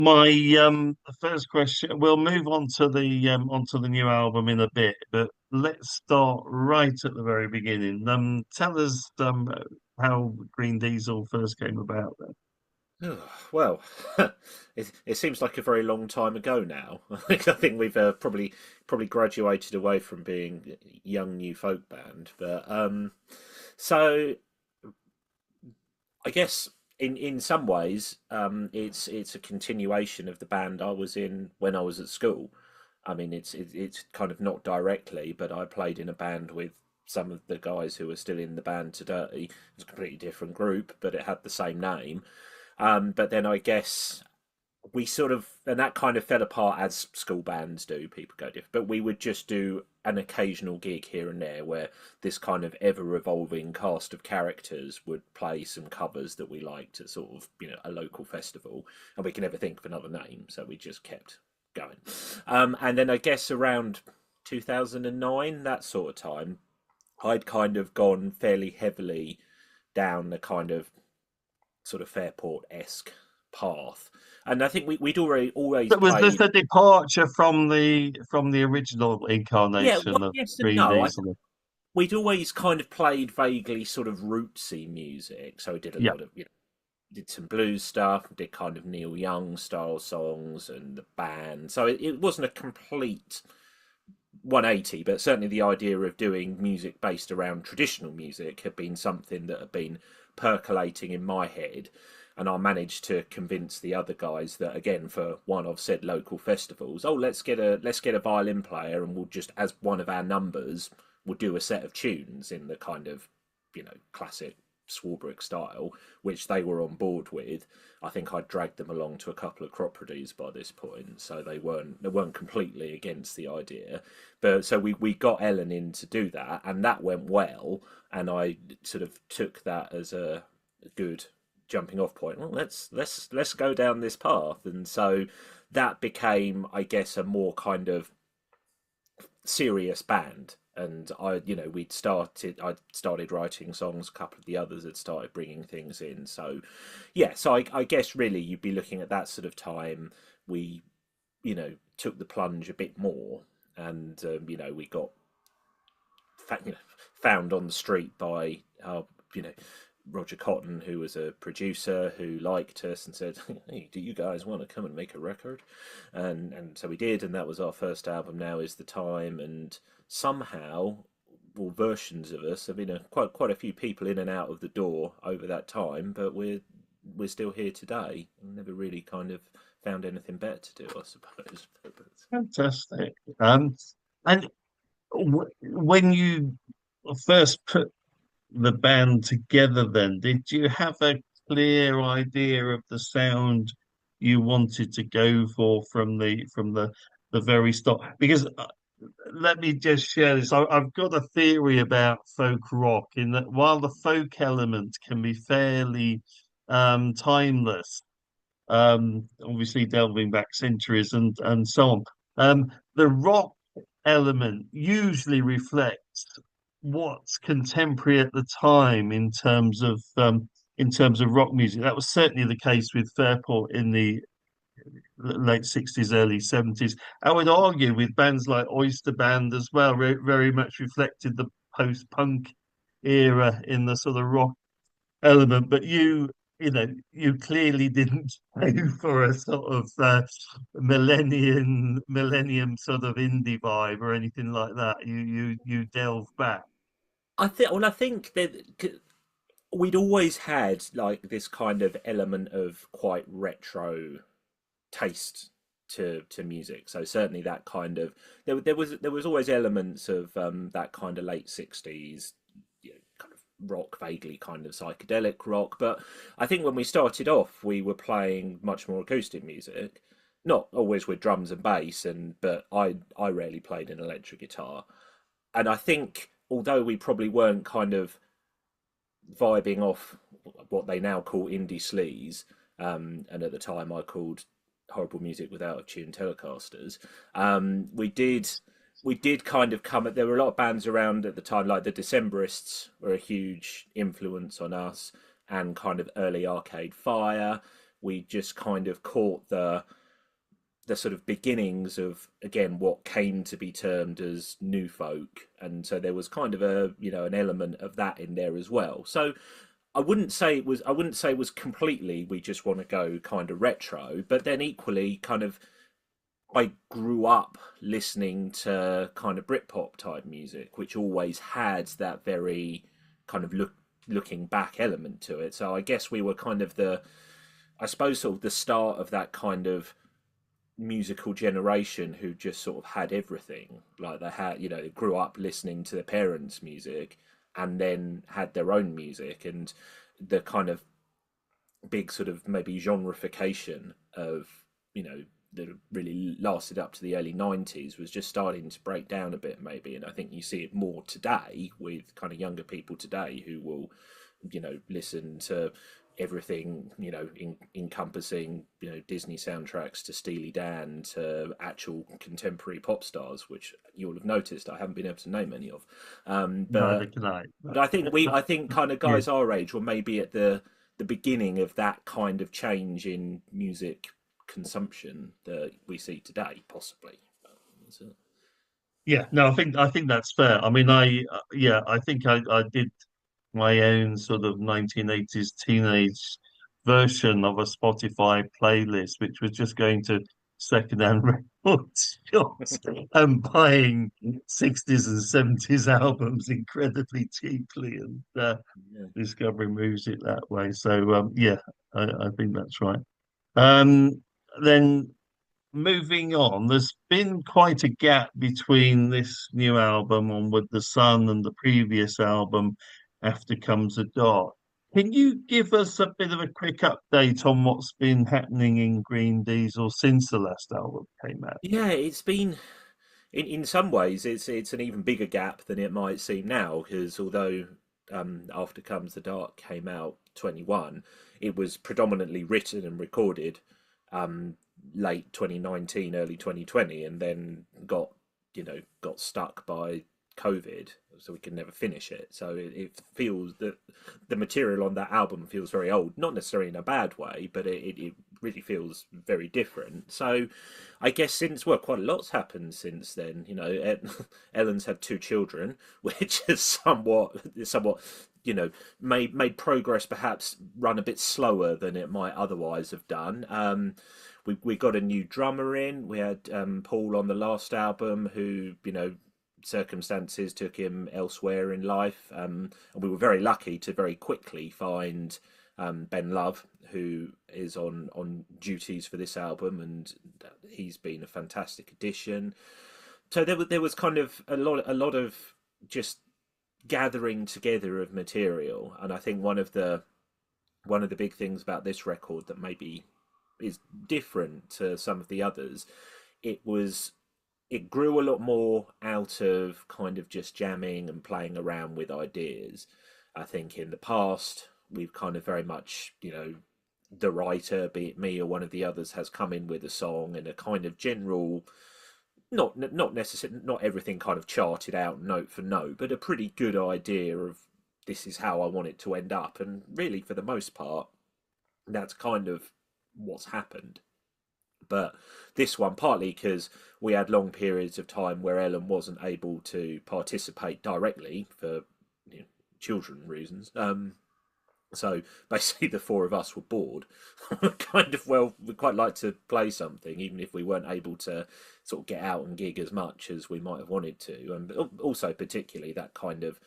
My first question. We'll move on to the onto the new album in a bit, but let's start right at the very beginning. Tell us how Green Diesel first came about. Then. Well, it seems like a very long time ago now. I think we've probably graduated away from being young new folk band, but so I guess in some ways it's a continuation of the band I was in when I was at school. I mean, it's kind of not directly, but I played in a band with some of the guys who are still in the band today. It's a completely different group, but it had the same name. But then I guess we sort of, and that kind of fell apart as school bands do. People go different, but we would just do an occasional gig here and there where this kind of ever revolving cast of characters would play some covers that we liked at sort of, a local festival, and we could never think of another name, so we just kept going. And then I guess around 2009, that sort of time, I'd kind of gone fairly heavily down the kind of sort of Fairport esque path. And I think we'd already always So was this played. a departure from the original Yeah, incarnation well, of yes and Green no. Diesel? We'd always kind of played vaguely sort of rootsy music. So we did a Yeah. lot of, did some blues stuff, did kind of Neil Young style songs and the band. So it wasn't a complete 180, but certainly the idea of doing music based around traditional music had been something that had been percolating in my head. And I managed to convince the other guys that, again, for one of said local festivals, oh, let's get a violin player, and we'll just, as one of our numbers, we'll do a set of tunes in the kind of classic Swarbrick style, which they were on board with. I think I dragged them along to a couple of Croprodies by this point, so they weren't completely against the idea. But so we got Ellen in to do that, and that went well. And I sort of took that as a good jumping off point. Well, let's go down this path, and so that became, I guess, a more kind of serious band. And I started writing songs. A couple of the others had started bringing things in. So, yeah. So I guess really you'd be looking at that sort of time. We, took the plunge a bit more, and we got found on the street by you know Roger Cotton, who was a producer who liked us and said, "Hey, do you guys want to come and make a record?" And so we did, and that was our first album. Now is the time, and somehow, well, versions of us have been quite a few people in and out of the door over that time, but we're still here today. Never really kind of found anything better to do, I suppose. Fantastic. And when you first put the band together, then did you have a clear idea of the sound you wanted to go for from the very start? Because let me just share this. I've got a theory about folk rock in that while the folk element can be fairly timeless, obviously delving back centuries and so on. The rock element usually reflects what's contemporary at the time in terms of rock music. That was certainly the case with Fairport in the late 60s, early 70s. I would argue with bands like Oyster Band as well, very much reflected the post-punk era in the sort of rock element, but you clearly didn't go for a sort of millennium sort of indie vibe or anything like that. You delve back. I think that we'd always had like this kind of element of quite retro taste to music. So certainly that kind of there was always elements of that kind of late 60s, kind of rock, vaguely kind of psychedelic rock. But I think when we started off, we were playing much more acoustic music, not always with drums and bass, and but I rarely played an electric guitar. And I think although we probably weren't kind of vibing off what they now call indie sleaze, and at the time I called horrible music with out of tune Telecasters. We did kind of come at, there were a lot of bands around at the time, like the Decemberists were a huge influence on us, and kind of early Arcade Fire. we just kind of caught the sort of beginnings of again what came to be termed as new folk, and so there was kind of a an element of that in there as well. So I wouldn't say it was completely we just want to go kind of retro, but then equally kind of I grew up listening to kind of Britpop type music, which always had that very kind of looking back element to it. So I guess we were kind of I suppose, sort of the start of that kind of musical generation who just sort of had everything. Like they had, they grew up listening to their parents' music and then had their own music, and the kind of big sort of maybe genreification of, that really lasted up to the early 90s was just starting to break down a bit maybe. And I think you see it more today with kind of younger people today who will, listen to everything, encompassing, Disney soundtracks to Steely Dan to actual contemporary pop stars, which you'll have noticed I haven't been able to name any of. Neither But can I. but I think kind of Yeah, guys our age were maybe at the beginning of that kind of change in music consumption that we see today, possibly. So, yeah. No, I think that's fair. I mean, yeah, I think I did my own sort of 1980s teenage version of a Spotify playlist, which was just going to secondhand record shops and buying 60s and 70s albums incredibly cheaply and yeah. discovering music that way. So yeah, I think that's right. Um, then moving on, there's been quite a gap between this new album, Onward the Sun, and the previous album, After Comes the Dark. Can you give us a bit of a quick update on what's been happening in Green Diesel since the last album came out? Yeah, it's been in some ways it's an even bigger gap than it might seem now, because although After Comes the Dark came out 21, it was predominantly written and recorded um, late 2019, early 2020, and then got stuck by COVID, so we could never finish it. So it feels that the material on that album feels very old, not necessarily in a bad way, but it really feels very different. So I guess since, well, quite a lot's happened since then. Ellen's had two children, which has somewhat made progress perhaps run a bit slower than it might otherwise have done. We got a new drummer in. We had Paul on the last album, who circumstances took him elsewhere in life, and we were very lucky to very quickly find Ben Love, who is on duties for this album, and he's been a fantastic addition. So there was kind of a lot of just gathering together of material, and I think one of the big things about this record that maybe is different to some of the others, it grew a lot more out of kind of just jamming and playing around with ideas. I think in the past we've kind of very much, the writer, be it me or one of the others, has come in with a song and a kind of general, not necessarily, not everything kind of charted out note for note, but a pretty good idea of this is how I want it to end up. And really, for the most part, that's kind of what's happened. But this one, partly because we had long periods of time where Ellen wasn't able to participate directly for children reasons. So basically, the four of us were bored. Kind of, well, we'd quite like to play something, even if we weren't able to sort of get out and gig as much as we might have wanted to. And also, particularly, that kind of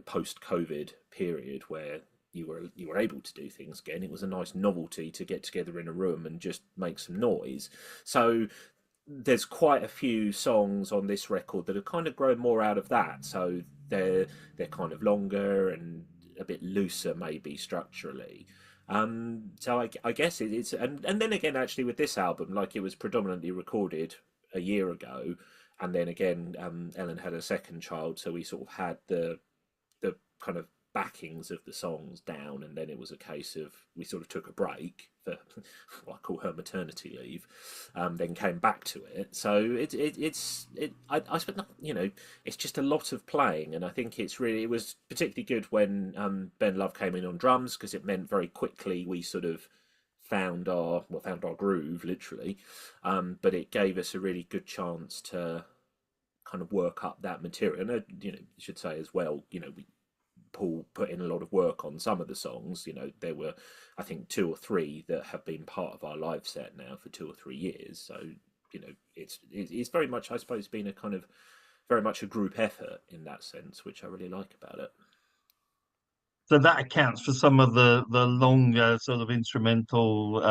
post-COVID period where you were able to do things again. It was a nice novelty to get together in a room and just make some noise. So there's quite a few songs on this record that have kind of grown more out of that. So they're kind of longer and a bit looser, maybe structurally. So I guess it's and then again, actually, with this album, like, it was predominantly recorded a year ago, and then again, Ellen had a second child, so we sort of had the kind of backings of the songs down, and then it was a case of we sort of took a break for what I call her maternity leave, then came back to it. So I spent, it's just a lot of playing, and I think it was particularly good when Ben Love came in on drums, because it meant very quickly we sort of found our groove literally, but it gave us a really good chance to kind of work up that material. And you should say as well, Paul put in a lot of work on some of the songs. There were, I think, two or three that have been part of our live set now for 2 or 3 years. So it's very much, I suppose, been a kind of very much a group effort in that sense, which I really like about it. So that accounts for some of the longer sort of instrumental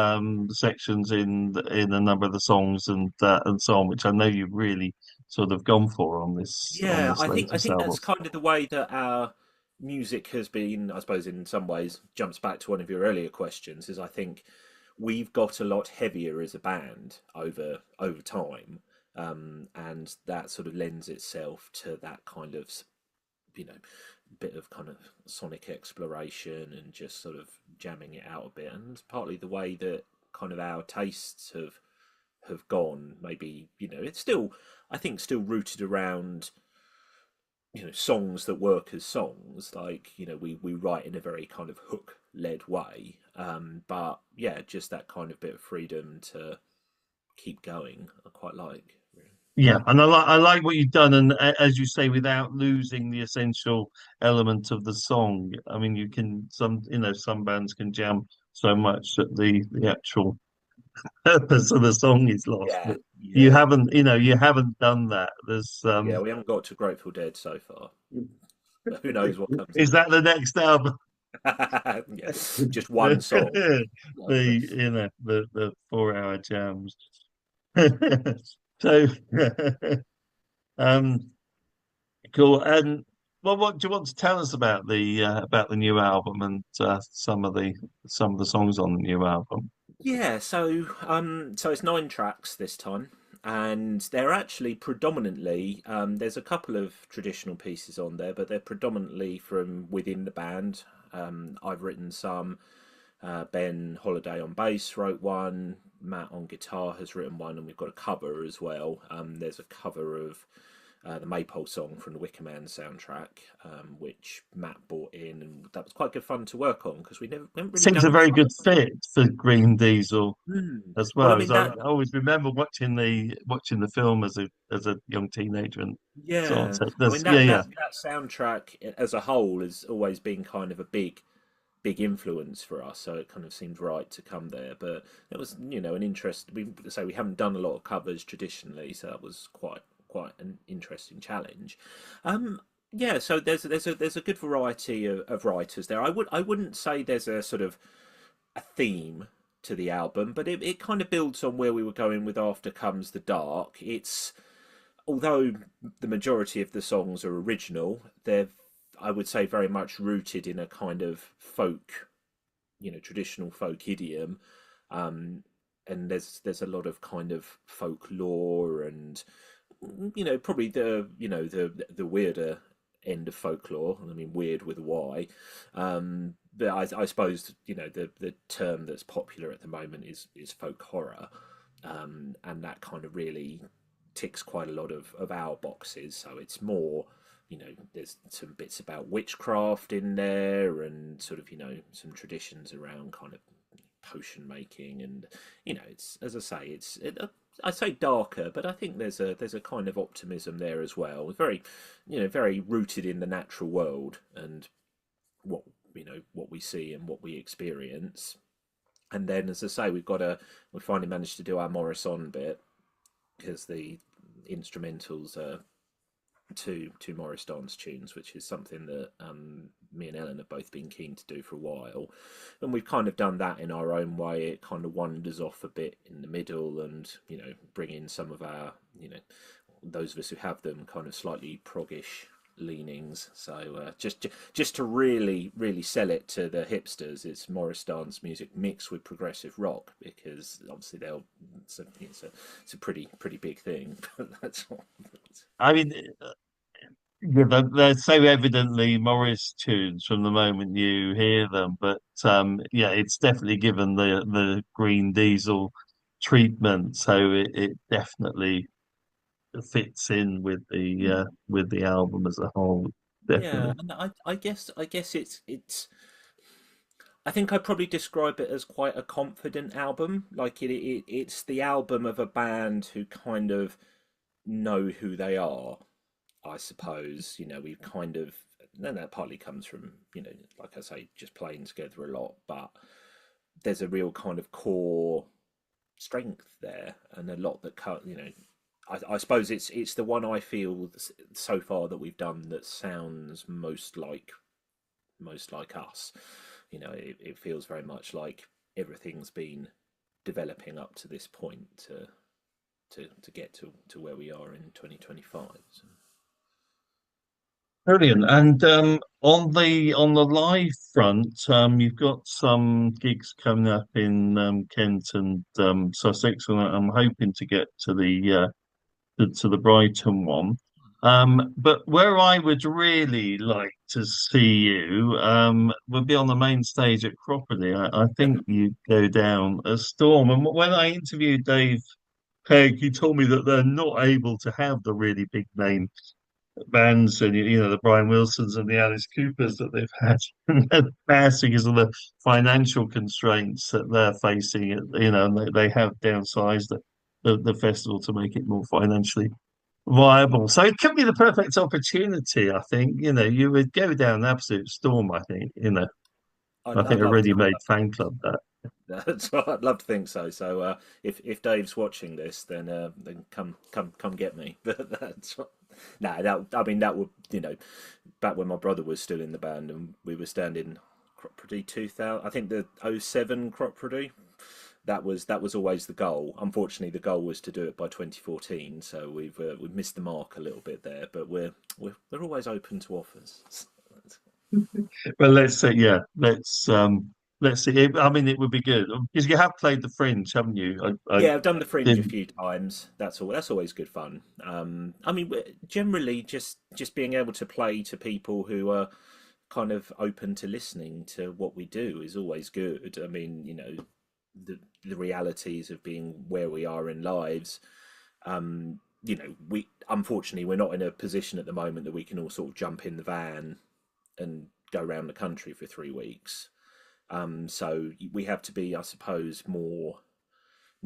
sections in a number of the songs and so on, which I know you've really sort of gone for on Yeah, this I latest think album. that's kind of the way that our music has been. I suppose in some ways jumps back to one of your earlier questions. Is I think we've got a lot heavier as a band over time, and that sort of lends itself to that kind of you know bit of kind of sonic exploration and just sort of jamming it out a bit. And partly the way that kind of our tastes have gone. Maybe it's still, I think, still rooted around songs that work as songs. Like we write in a very kind of hook led way, but yeah, just that kind of bit of freedom to keep going I quite like. Yeah, and I like what you've done, and as you say, without losing the essential element of the song. I mean, you can some bands can jam so much that the actual purpose of the song is lost, Yeah, but yeah, you haven't done that. There's yeah. We haven't got to Grateful Dead so far, but who knows what comes is that the next album? yeah, just one song. The 4 hour jams. So um cool. And well, what do you want to tell us about the new album and some of the songs on the new album? Yeah, so it's 9 tracks this time, and they're actually predominantly there's a couple of traditional pieces on there, but they're predominantly from within the band. I've written some. Ben Holiday on bass wrote one. Matt on guitar has written one, and we've got a cover as well. There's a cover of the Maypole song from the Wicker Man soundtrack, which Matt brought in, and that was quite good fun to work on because we haven't really Seems done a a very cover. good fit for Green Diesel as Well, I well. As mean I that. always remember watching the film as a young teenager and so on. Yeah, So I there's mean yeah, yeah. that soundtrack as a whole has always been kind of a big influence for us. So it kind of seemed right to come there. But it was an interest. We haven't done a lot of covers traditionally, so that was quite an interesting challenge. Um, yeah, so there's a good variety of writers there. I wouldn't say there's a sort of a theme to the album, but it kind of builds on where we were going with After Comes the Dark. It's although the majority of the songs are original, they're I would say very much rooted in a kind of folk, traditional folk idiom, um, and there's a lot of kind of folklore and probably the weirder end of folklore. I mean, weird with a Y. But I suppose the term that's popular at the moment is folk horror, and that kind of really ticks quite a lot of our boxes. So it's more, there's some bits about witchcraft in there, and sort of some traditions around kind of potion making, and it's as I say, I say darker, but I think there's a kind of optimism there as well. Very, very rooted in the natural world and what what we see and what we experience. And then, as I say, we finally managed to do our Morrison bit because the instrumentals are two Morris dance tunes, which is something that me and Ellen have both been keen to do for a while, and we've kind of done that in our own way. It kind of wanders off a bit in the middle, and bring in some of our those of us who have them kind of slightly proggish leanings. So just to really sell it to the hipsters, it's Morris dance music mixed with progressive rock because obviously it's a pretty big thing. But that's all. I mean, yeah, they're so evidently Morris tunes from the moment you hear them, but yeah, it's definitely given the Green Diesel treatment, so it definitely fits in with the album as a whole. Yeah, Definitely. and I guess it's I think I'd probably describe it as quite a confident album. Like it's the album of a band who kind of know who they are, I suppose. We've kind of, and that partly comes from, like I say, just playing together a lot, but there's a real kind of core strength there and a lot that, I suppose it's the one I feel so far that we've done that sounds most like us. It feels very much like everything's been developing up to this point to get to where we are in 2025. So. Brilliant. And on the live front, you've got some gigs coming up in Kent and Sussex, and I'm hoping to get to the Brighton one. But where I would really like to see you would be on the main stage at Cropredy. I think you go down a storm. And when I interviewed Dave Pegg, he told me that they're not able to have the really big name bands and the Brian Wilsons and the Alice Coopers that they've had in the past because of the financial constraints that they're facing. And they have downsized the festival to make it more financially viable. So it could be the perfect opportunity, I think. You would go down an absolute storm, I think. I'd, I I'd think a love to. ready-made fan club that. That's what I'd love to think so. So if Dave's watching this, then come get me. But that I mean that would back when my brother was still in the band and we were standing Cropredy 2000. I think the '07 Cropredy. That was always the goal. Unfortunately, the goal was to do it by 2014. So we've missed the mark a little bit there. But we're always open to offers. Well, let's say, yeah, let's see. I mean, it would be good because you have played the Fringe, haven't you? I Yeah, I've done the Fringe a did. few times. That's always good fun. I mean, generally just being able to play to people who are kind of open to listening to what we do is always good. I mean, the realities of being where we are in lives. We unfortunately we're not in a position at the moment that we can all sort of jump in the van and go around the country for 3 weeks. So we have to be, I suppose, more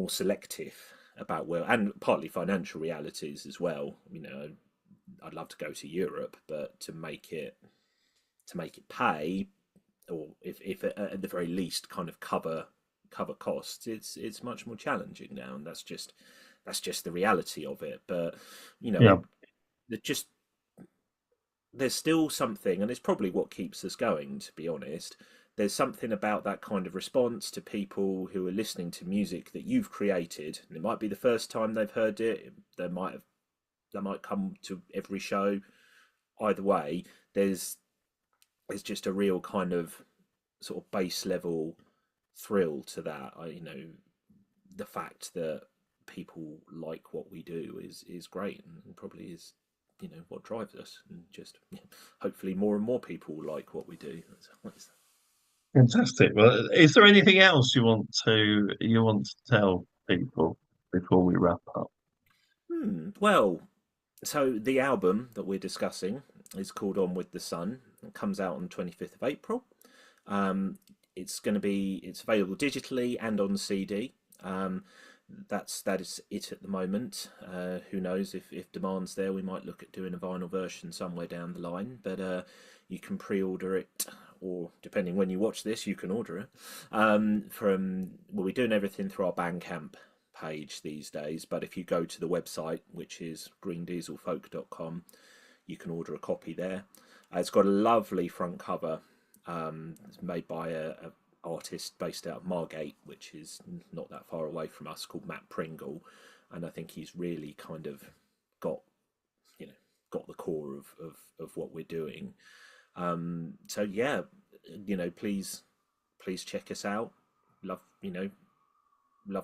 selective about where, and partly financial realities as well. I'd love to go to Europe, but to make it pay, or if at the very least kind of cover costs, it's much more challenging now, and that's just the reality of it. But Yeah, it just there's still something, and it's probably what keeps us going, to be honest. There's something about that kind of response to people who are listening to music that you've created. And it might be the first time they've heard it. They might come to every show. Either way, there's just a real kind of sort of base level thrill to that. The fact that people like what we do is great and probably is what drives us, and just hopefully more and more people like what we do. fantastic. Well, is there anything else you want to tell people before we wrap up? Well, so the album that we're discussing is called Onward The Sun. It comes out on 25th of April. Um, it's available digitally and on CD. That is it at the moment. Who knows if demand's there, we might look at doing a vinyl version somewhere down the line. But you can pre-order it, or depending when you watch this, you can order it. We're doing everything through our Bandcamp page these days. But if you go to the website, which is greendieselfolk.com, you can order a copy there. It's got a lovely front cover. It's made by a artist based out of Margate, which is not that far away from us, called Matt Pringle, and I think he's really kind of got got the core of what we're doing. So yeah, please check us out. Love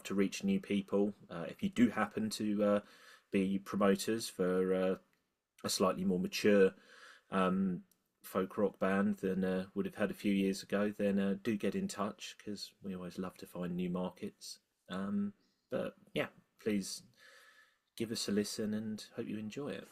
to reach new people. If you do happen to be promoters for a slightly more mature folk rock band than would have had a few years ago, then do get in touch, because we always love to find new markets. But yeah, please give us a listen and hope you enjoy it.